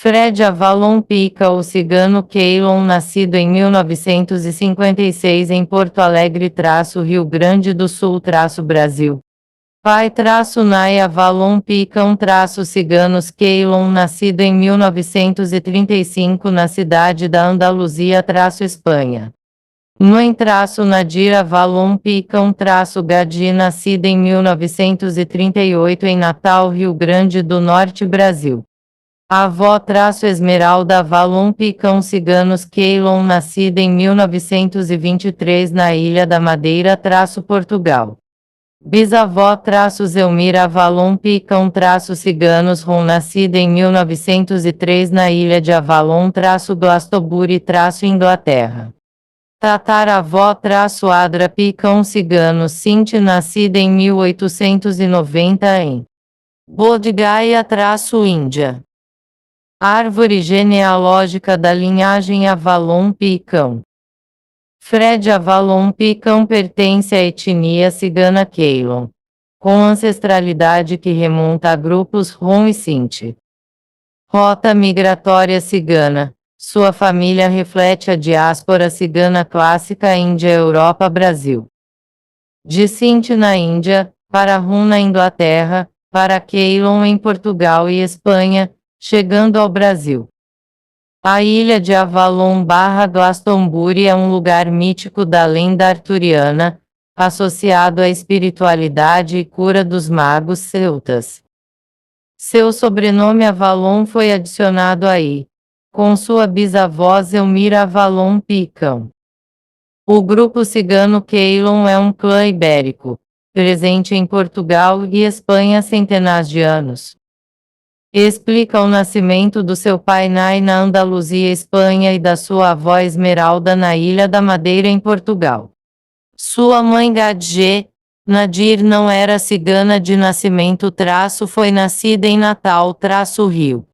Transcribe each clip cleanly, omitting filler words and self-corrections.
Fred Avalon Pica, o cigano Keylon, nascido em 1956 em Porto Alegre, Rio Grande do Sul, Brasil. Pai Nai Avalon Picam Ciganos Keylon, nascido em 1935 na cidade da Andaluzia, Espanha. Mãe Nadir Avalon Picam Gadi, nascida em 1938 em Natal, Rio Grande do Norte, Brasil. Avó Esmeralda Avalon Picam Ciganos Keylon, nascida em 1923 na Ilha da Madeira, Portugal. Bisavó Zelmira Avalon Picam Ciganos Ron, nascida em 1903 na Ilha de Avalon Glastonbury Inglaterra. Tataravó Adra Picam Ciganos Cinti, nascida em 1890 em Bodhgaya Índia. Árvore genealógica da linhagem Avalon Picam. Fred Avalon Picam pertence à etnia cigana Keylon, com ancestralidade que remonta a grupos Rom e Sinti. Rota migratória cigana. Sua família reflete a diáspora cigana clássica Índia-Europa-Brasil. De Sinti na Índia, para Rum na Inglaterra, para Keylon em Portugal e Espanha, chegando ao Brasil. A ilha de Avalon Glastonbury é um lugar mítico da lenda arturiana, associado à espiritualidade e cura dos magos celtas. Seu sobrenome Avalon foi adicionado aí, com sua bisavó Zelmira Avalon Picam. O grupo cigano Keylon é um clã ibérico, presente em Portugal e Espanha há centenas de anos. Explica o nascimento do seu pai Nai na Andaluzia, Espanha, e da sua avó Esmeralda na Ilha da Madeira, em Portugal. Sua mãe Gadje Nadir não era cigana de nascimento - foi nascida em Natal - Rio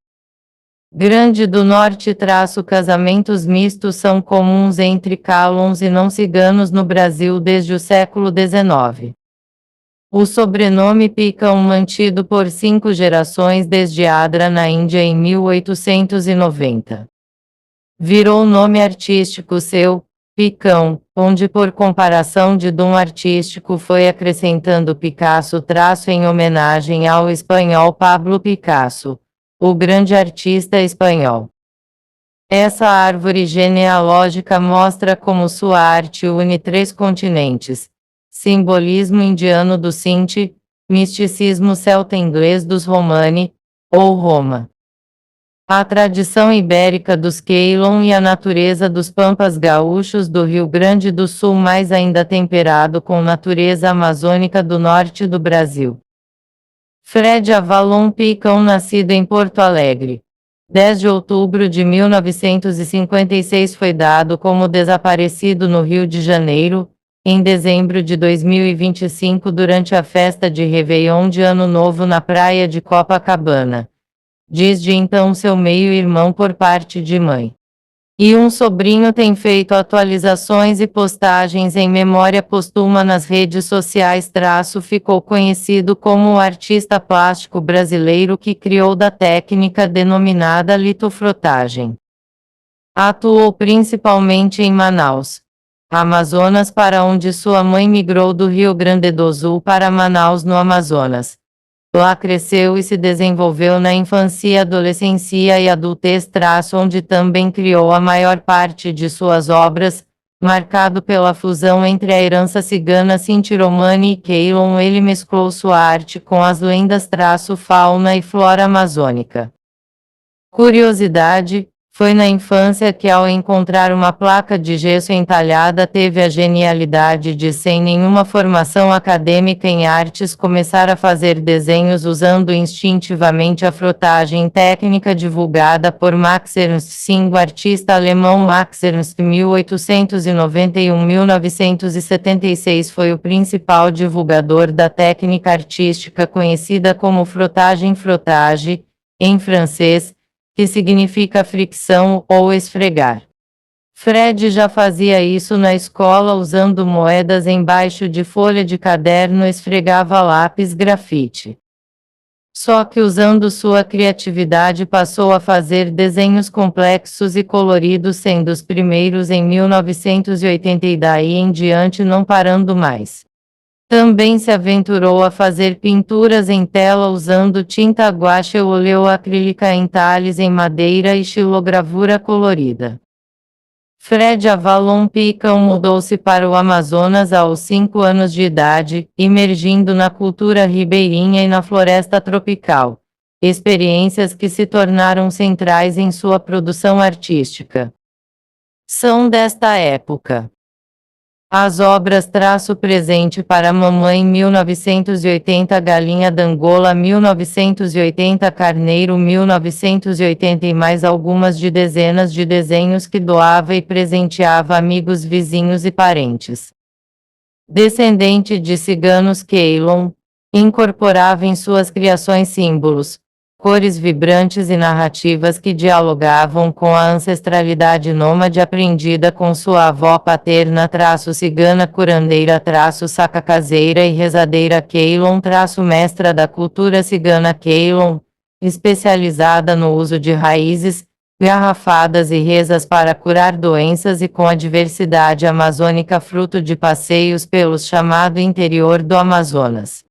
Grande do Norte - casamentos mistos são comuns entre Kalons e não ciganos no Brasil desde o século XIX. O sobrenome Picam, mantido por 5 gerações desde Adra na Índia em 1890. Virou nome artístico seu, Picão, onde por comparação de dom artístico foi acrescentando Picasso - em homenagem ao espanhol Pablo Picasso, o grande artista espanhol. Essa árvore genealógica mostra como sua arte une 3 continentes: simbolismo indiano do Sinti, misticismo celta-inglês dos Romani, ou Roma. A tradição ibérica dos Keylon e a natureza dos pampas gaúchos do Rio Grande do Sul, mais ainda temperado com natureza amazônica do norte do Brasil. Fred Avalon Picam, nascido em Porto Alegre. 10 de outubro de 1956, foi dado como desaparecido no Rio de Janeiro, em dezembro de 2025 durante a festa de Réveillon de Ano Novo na praia de Copacabana. Diz de então seu meio-irmão por parte de mãe. E um sobrinho tem feito atualizações e postagens em memória póstuma nas redes sociais - ficou conhecido como o artista plástico brasileiro que criou da técnica denominada litofrotagem. Atuou principalmente em Manaus, Amazonas, para onde sua mãe migrou do Rio Grande do Sul para Manaus, no Amazonas. Lá cresceu e se desenvolveu na infância, adolescência e adultez - onde também criou a maior parte de suas obras, marcado pela fusão entre a herança cigana Sinti-Romani e Keylon. Ele mesclou sua arte com as lendas - fauna e flora amazônica. Curiosidade: foi na infância que, ao encontrar uma placa de gesso entalhada, teve a genialidade de, sem nenhuma formação acadêmica em artes, começar a fazer desenhos usando instintivamente a frotagem, técnica divulgada por Max Ernst Singh, o artista alemão. Max Ernst, 1891-1976, foi o principal divulgador da técnica artística conhecida como frotagem, em francês, que significa fricção ou esfregar. Fred já fazia isso na escola usando moedas embaixo de folha de caderno, esfregava lápis grafite. Só que usando sua criatividade passou a fazer desenhos complexos e coloridos, sendo os primeiros em 1980 e daí em diante não parando mais. Também se aventurou a fazer pinturas em tela usando tinta guache ou oleoacrílica em talhes em madeira e xilogravura colorida. Fred Avalon Picão mudou-se para o Amazonas aos 5 anos de idade, imergindo na cultura ribeirinha e na floresta tropical. Experiências que se tornaram centrais em sua produção artística. São desta época. As obras Traço Presente para Mamãe 1980 Galinha d'Angola 1980 Carneiro 1980 e mais algumas de dezenas de desenhos que doava e presenteava amigos, vizinhos e parentes. Descendente de ciganos, Keylon incorporava em suas criações símbolos, cores vibrantes e narrativas que dialogavam com a ancestralidade nômade aprendida com sua avó paterna cigana curandeira saca caseira e rezadeira Keylon mestra da cultura cigana Keylon, especializada no uso de raízes, garrafadas e rezas para curar doenças e com a diversidade amazônica fruto de passeios pelos chamado interior do Amazonas.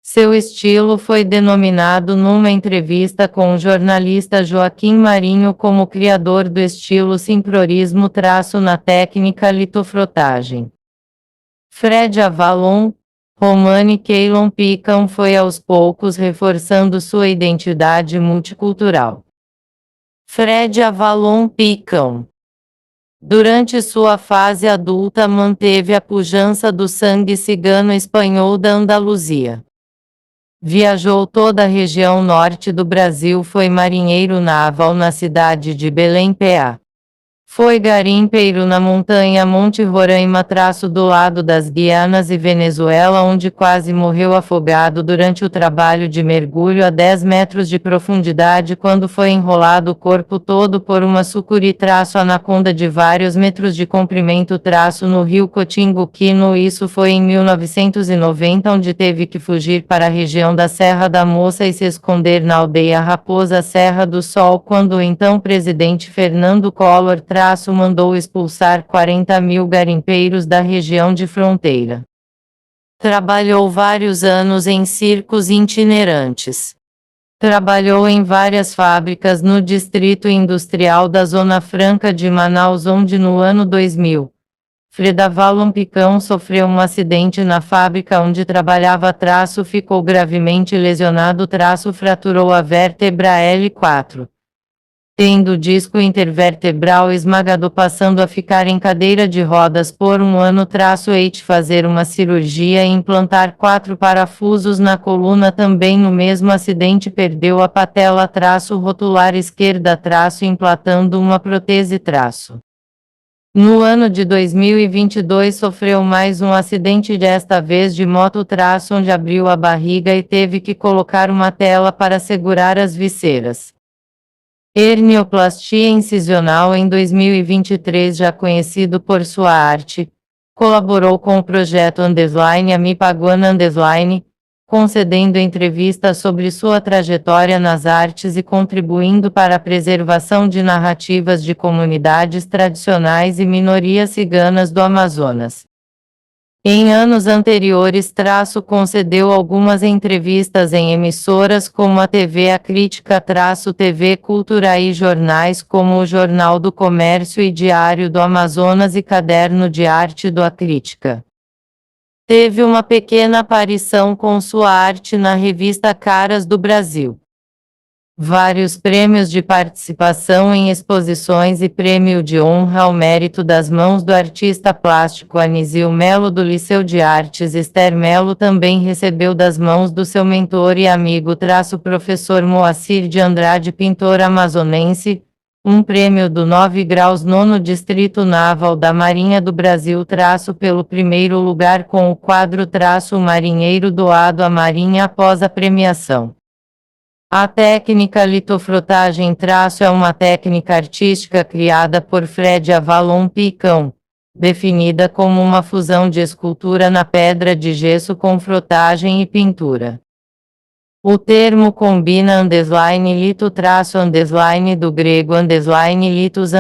Seu estilo foi denominado numa entrevista com o jornalista Joaquim Marinho como criador do estilo sincrorismo na técnica litofrotagem. Fred Avalon, Romani Keylon Picão foi aos poucos reforçando sua identidade multicultural. Fred Avalon Picão. Durante sua fase adulta manteve a pujança do sangue cigano espanhol da Andaluzia. Viajou toda a região norte do Brasil, foi marinheiro naval na cidade de Belém, PA. Foi garimpeiro na montanha Monte Roraima do lado das Guianas e Venezuela, onde quase morreu afogado durante o trabalho de mergulho a 10 metros de profundidade quando foi enrolado o corpo todo por uma sucuri anaconda de vários metros de comprimento no rio Cotinguquino. Isso foi em 1990, onde teve que fugir para a região da Serra da Moça e se esconder na aldeia Raposa Serra do Sol quando o então presidente Fernando Collor mandou expulsar 40.000 garimpeiros da região de fronteira. Trabalhou vários anos em circos itinerantes. Trabalhou em várias fábricas no Distrito Industrial da Zona Franca de Manaus, onde no ano 2000, Fred Avalon Picão sofreu um acidente na fábrica onde trabalhava ficou gravemente lesionado fraturou a vértebra L4. Tendo o disco intervertebral esmagado passando a ficar em cadeira de rodas por um ano fazer uma cirurgia e implantar 4 parafusos na coluna. Também no mesmo acidente perdeu a patela rotular esquerda implantando uma protese No ano de 2022 sofreu mais um acidente, desta vez de moto onde abriu a barriga e teve que colocar uma tela para segurar as visceras. Hernioplastia incisional em 2023, já conhecido por sua arte, colaborou com o projeto Amipaguana concedendo entrevistas sobre sua trajetória nas artes e contribuindo para a preservação de narrativas de comunidades tradicionais e minorias ciganas do Amazonas. Em anos anteriores, concedeu algumas entrevistas em emissoras como a TV A Crítica, TV Cultura e jornais como o Jornal do Comércio e Diário do Amazonas e Caderno de Arte do A Crítica. Teve uma pequena aparição com sua arte na revista Caras do Brasil. Vários prêmios de participação em exposições e prêmio de honra ao mérito das mãos do artista plástico Anísio Melo do Liceu de Artes Esther Melo também recebeu das mãos do seu mentor e amigo professor Moacir de Andrade, pintor amazonense, um prêmio do 9 graus 9º Distrito Naval da Marinha do Brasil pelo primeiro lugar com o quadro o marinheiro doado à Marinha após a premiação. A técnica litofrotagem é uma técnica artística criada por Fred Avalon Picão, definida como uma fusão de escultura na pedra de gesso com frotagem e pintura. O termo combina lito do grego litos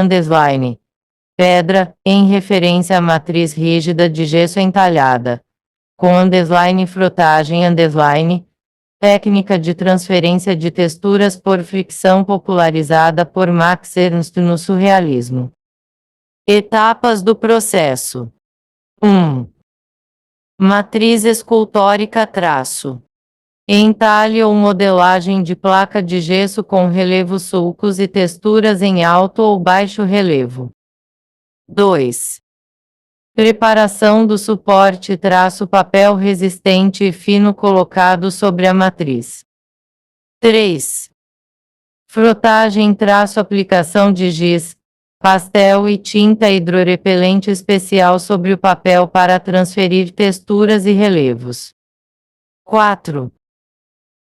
pedra, em referência à matriz rígida de gesso entalhada, com frotagem técnica de transferência de texturas por fricção popularizada por Max Ernst no surrealismo. Etapas do processo. 1. Matriz escultórica traço. Entalhe ou modelagem de placa de gesso com relevos sulcos e texturas em alto ou baixo relevo. 2. Preparação do suporte papel resistente e fino colocado sobre a matriz. 3. Frotagem aplicação de giz, pastel e tinta hidrorrepelente especial sobre o papel para transferir texturas e relevos. 4.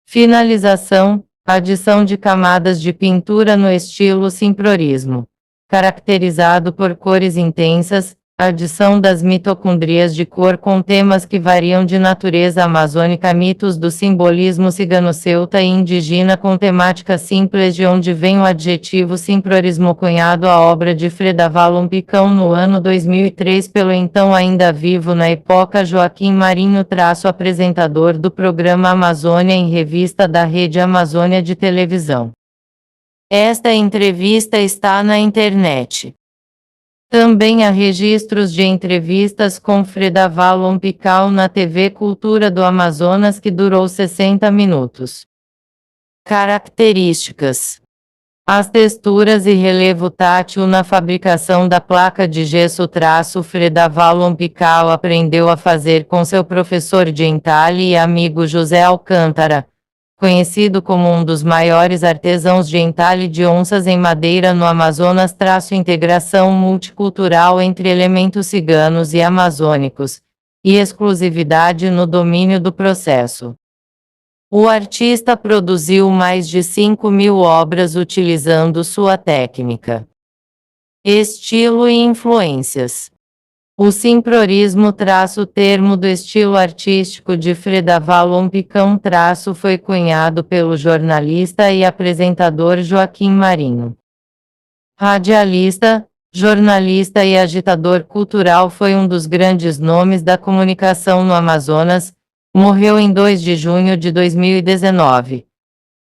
Finalização, adição de camadas de pintura no estilo simprorismo, caracterizado por cores intensas, adição das mitocôndrias de cor com temas que variam de natureza amazônica, mitos do simbolismo cigano-celta e indígena com temática simples, de onde vem o adjetivo simprorismo cunhado à obra de Fredavalon Picão no ano 2003 pelo então ainda vivo na época Joaquim Marinho, apresentador do programa Amazônia em revista da Rede Amazônia de televisão. Esta entrevista está na internet. Também há registros de entrevistas com Fredavalon Picão na TV Cultura do Amazonas que durou 60 minutos. Características: as texturas e relevo tátil na fabricação da placa de gesso Fredavalon Picão aprendeu a fazer com seu professor de entalhe e amigo José Alcântara, conhecido como um dos maiores artesãos de entalhe de onças em madeira no Amazonas. Integração multicultural entre elementos ciganos e amazônicos, e exclusividade no domínio do processo. O artista produziu mais de 5.000 obras utilizando sua técnica. Estilo e influências. O simprorismo termo do estilo artístico de Fredavalon Picão foi cunhado pelo jornalista e apresentador Joaquim Marinho. Radialista, jornalista e agitador cultural, foi um dos grandes nomes da comunicação no Amazonas. Morreu em 2 de junho de 2019.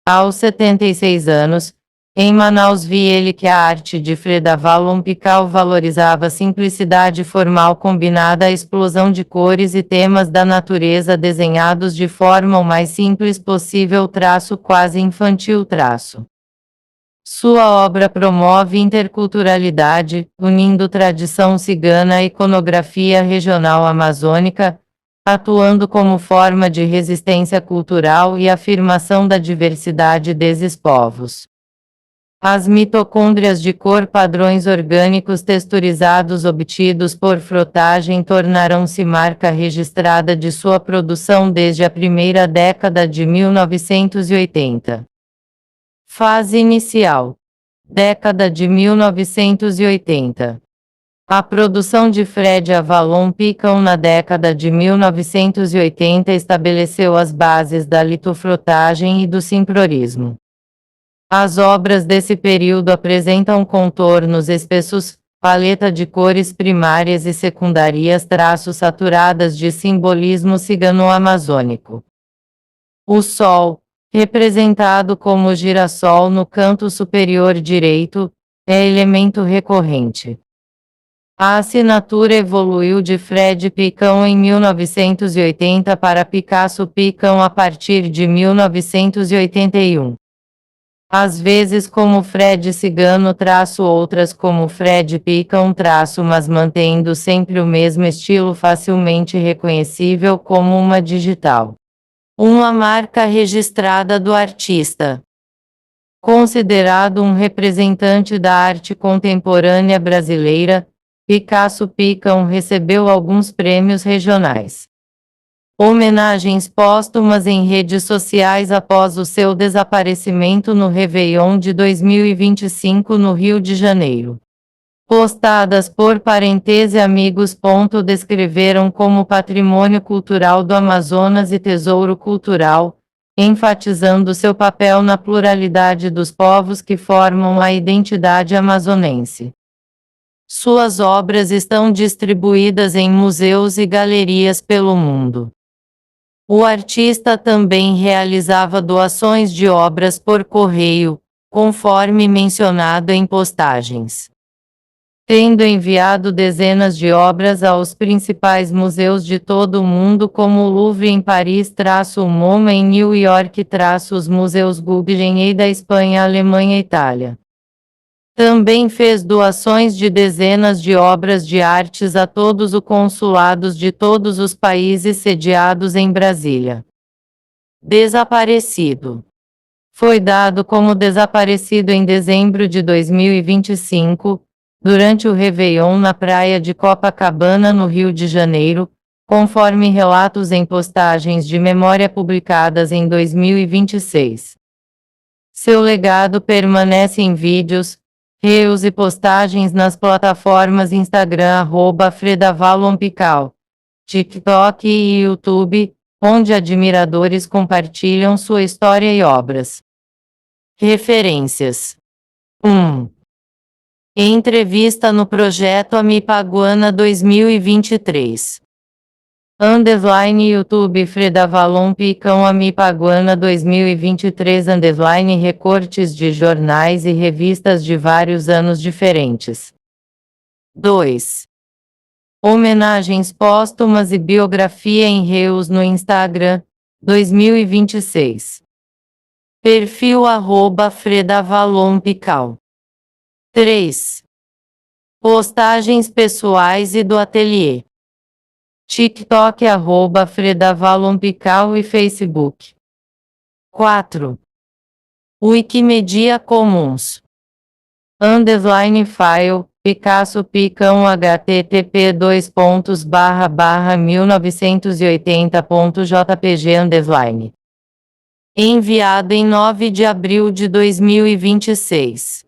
Aos 76 anos, em Manaus. Vi ele que a arte de Fredavalon Picão valorizava a simplicidade formal combinada à explosão de cores e temas da natureza desenhados de forma o mais simples possível, quase infantil. Sua obra promove interculturalidade, unindo tradição cigana e iconografia regional amazônica, atuando como forma de resistência cultural e afirmação da diversidade desses povos. As mitocôndrias de cor, padrões orgânicos texturizados obtidos por frotagem, tornaram-se marca registrada de sua produção desde a primeira década de 1980. Fase inicial. Década de 1980. A produção de Fredavalon Picão na década de 1980 estabeleceu as bases da litofrotagem e do simprorismo. As obras desse período apresentam contornos espessos, paleta de cores primárias e secundárias, saturadas de simbolismo cigano-amazônico. O sol, representado como girassol no canto superior direito, é elemento recorrente. A assinatura evoluiu de Fred Picão em 1980 para Picasso Picão a partir de 1981. Às vezes como Fred Cigano outras como Fred Picão mas mantendo sempre o mesmo estilo facilmente reconhecível como uma digital. Uma marca registrada do artista. Considerado um representante da arte contemporânea brasileira, Picasso Picão recebeu alguns prêmios regionais. Homenagens póstumas em redes sociais após o seu desaparecimento no Réveillon de 2025 no Rio de Janeiro. Postadas por parentes e amigos. Descreveram como patrimônio cultural do Amazonas e tesouro cultural, enfatizando seu papel na pluralidade dos povos que formam a identidade amazonense. Suas obras estão distribuídas em museus e galerias pelo mundo. O artista também realizava doações de obras por correio, conforme mencionado em postagens, tendo enviado dezenas de obras aos principais museus de todo o mundo, como o Louvre em Paris, o MoMA em New York, os museus Guggenheim da Espanha, Alemanha e Itália. Também fez doações de dezenas de obras de artes a todos os consulados de todos os países sediados em Brasília. Desaparecido. Foi dado como desaparecido em dezembro de 2025, durante o Réveillon na praia de Copacabana, no Rio de Janeiro, conforme relatos em postagens de memória publicadas em 2026. Seu legado permanece em vídeos, reels e postagens nas plataformas Instagram @FredaVallonPical, TikTok e YouTube, onde admiradores compartilham sua história e obras. Referências: 1. Entrevista no projeto Amipaguana 2023. YouTube Fredavalon Picão Amipaguana 2023 recortes de jornais e revistas de vários anos diferentes. 2. Homenagens póstumas e biografia em reels no Instagram, 2026. Perfil @FredaVallonPical. 3. Postagens pessoais e do ateliê. TikTok @FredaVallonPical e Facebook. 4. Wikimedia Commons. File, Picasso Picão http://1980.jpg. Enviado em 9 de abril de 2026.